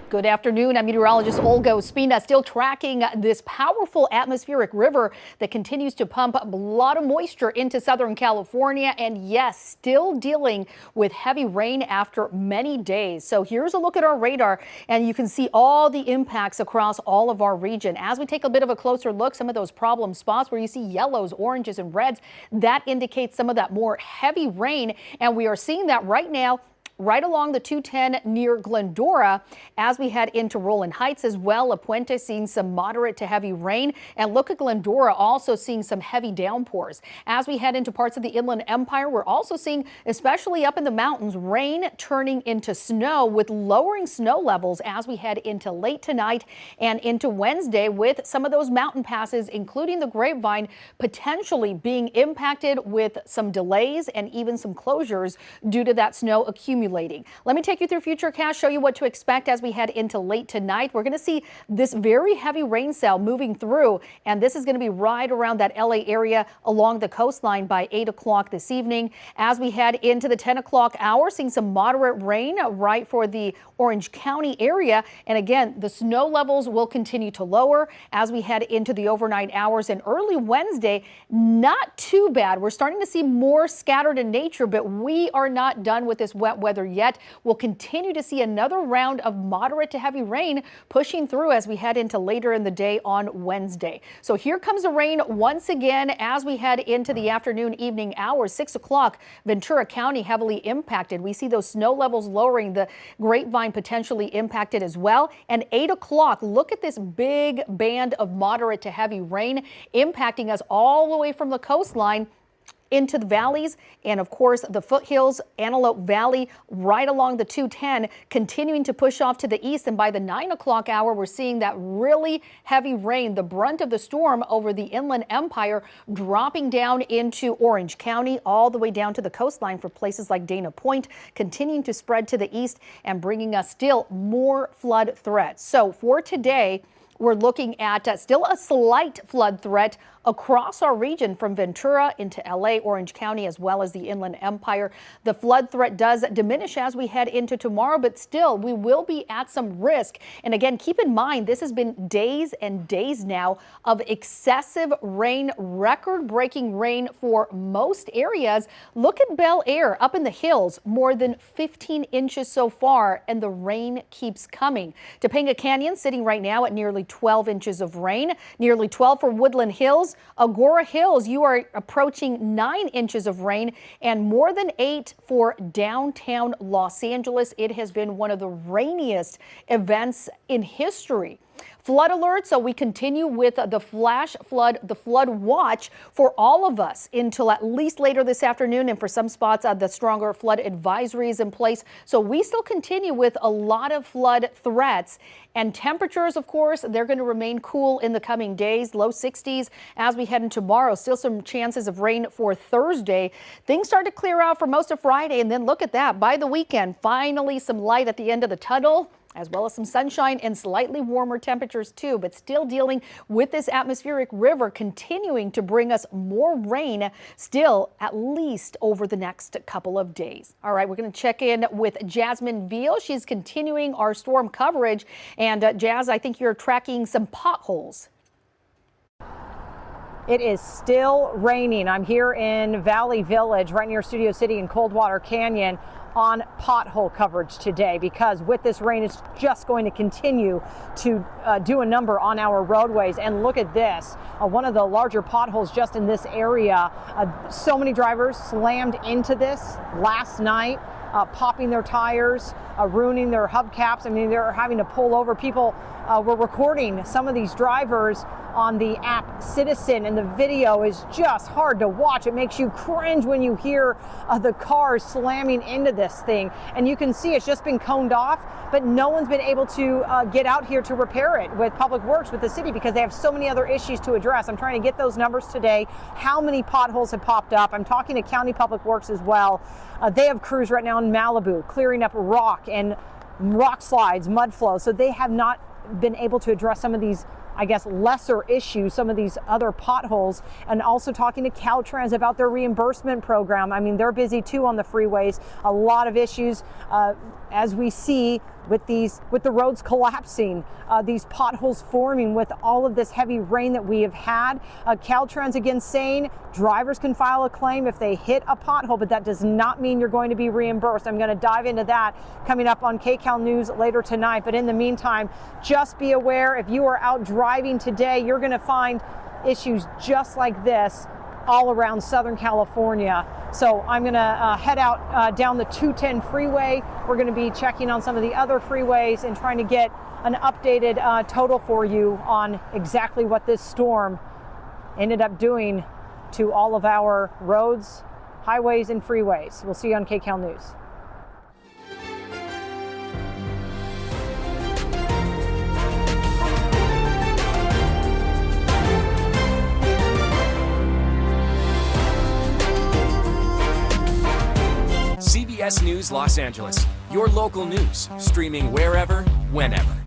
Good afternoon. I'm meteorologist Olga Ospina, still tracking this powerful atmospheric river that continues to pump a lot of moisture into Southern California. And yes, still dealing with heavy rain after many days. So here's a look at our radar, and you can see all the impacts across all of our region. As we take a bit of a closer look, some of those problem spots where you see yellows, oranges, and reds, that indicates some of that more heavy rain. And we are seeing that right now right along the 210 near Glendora as we head into Rowland Heights as well. La Puente seeing some moderate to heavy rain, and look at Glendora also seeing some heavy downpours. As we head into parts of the Inland Empire, we're also seeing, especially up in the mountains, rain turning into snow with lowering snow levels as we head into late tonight and into Wednesday, with some of those mountain passes, including the Grapevine, potentially being impacted with some delays and even some closures due to that snow accumulating. Let me take you through Futurecast, show you what to expect as we head into late tonight. We're going to see this very heavy rain cell moving through, and this is going to be right around that LA area along the coastline by 8 o'clock this evening. As we head into the 10 o'clock hour, seeing some moderate rain right for the Orange County area. And again, the snow levels will continue to lower as we head into the overnight hours, and early Wednesday, not too bad. We're starting to see more scattered in nature, but we are not done with this wet weather yet. We'll continue to see another round of moderate to heavy rain pushing through as we head into later in the day on Wednesday. So here comes the rain once again as we head into the afternoon, evening hours. 6 o'clock, Ventura County heavily impacted. We see those snow levels lowering, the Grapevine potentially impacted as well. And 8 o'clock, look at this big band of moderate to heavy rain impacting us all the way from the coastline into the valleys and, of course, the foothills, Antelope Valley, right along the 210, continuing to push off to the east. And by the 9 o'clock hour, we're seeing that really heavy rain, the brunt of the storm over the Inland Empire, dropping down into Orange County, all the way down to the coastline for places like Dana Point, continuing to spread to the east and bringing us still more flood threats. So for today, we're looking at still a slight flood threat across our region from Ventura into LA, Orange County, as well as the Inland Empire. The flood threat does diminish as we head into tomorrow, but still we will be at some risk. And again, keep in mind, this has been days and days now of excessive rain, record-breaking rain for most areas. Look at Bel Air up in the hills, more than 15 inches so far, and the rain keeps coming. Topanga Canyon sitting right now at nearly 12 inches of rain, nearly 12 for Woodland Hills. Agora Hills, you are approaching 9 inches of rain, and more than 8 for downtown Los Angeles. It has been one of the rainiest events in history. Flood alert, so we continue with the flash flood, the flood watch for all of us until at least later this afternoon, and for some spots the stronger flood advisory is in place. So we still continue with a lot of flood threats, and temperatures, of course, they're going to remain cool in the coming days, low 60s as we head into tomorrow. Still some chances of rain for Thursday. Things start to clear out for most of Friday, and then look at that, by the weekend, finally some light at the end of the tunnel, as well as some sunshine and slightly warmer temperatures too, but still dealing with this atmospheric river continuing to bring us more rain still, at least over the next couple of days. All right, we're going to check in with Jasmine Veal. She's continuing our storm coverage. And Jazz, I think you're tracking some potholes. It is still raining. I'm here in Valley Village, right near Studio City in Coldwater Canyon, on pothole coverage today, because with this rain, it's just going to continue to do a number on our roadways. And look at this, one of the larger potholes just in this area. So many drivers slammed into this last night, popping their tires, ruining their hubcaps. I mean, they're having to pull over. People were recording some of these drivers on the app Citizen, and the video is just hard to watch. It makes you cringe when you hear the cars slamming into this thing. And you can see it's just been coned off, but no one's been able to get out here to repair it with Public Works, with the city, because they have so many other issues to address. I'm trying to get those numbers today, how many potholes have popped up. I'm talking to County Public Works as well. They have crews right now in Malibu clearing up rock and rock slides, mud flow. So they have not been able to address some of these, I guess, lesser issues, some of these other potholes. And also talking to Caltrans about their reimbursement program. I mean, they're busy too on the freeways. A lot of issues as we see with the roads collapsing, these potholes forming with all of this heavy rain that we have had. Caltrans again saying drivers can file a claim if they hit a pothole, but that does not mean you're going to be reimbursed. I'm going to dive into that coming up on Kcal News later tonight. But in the meantime, just be aware, if you are out driving today, you're going to find issues just like this all around Southern California. So I'm going to head out down the 210 freeway. We're going to be checking on some of the other freeways and trying to get an updated total for you on exactly what this storm ended up doing to all of our roads, highways, and freeways. We'll see you on Kcal News. CBS News Los Angeles, your local news, streaming wherever, whenever.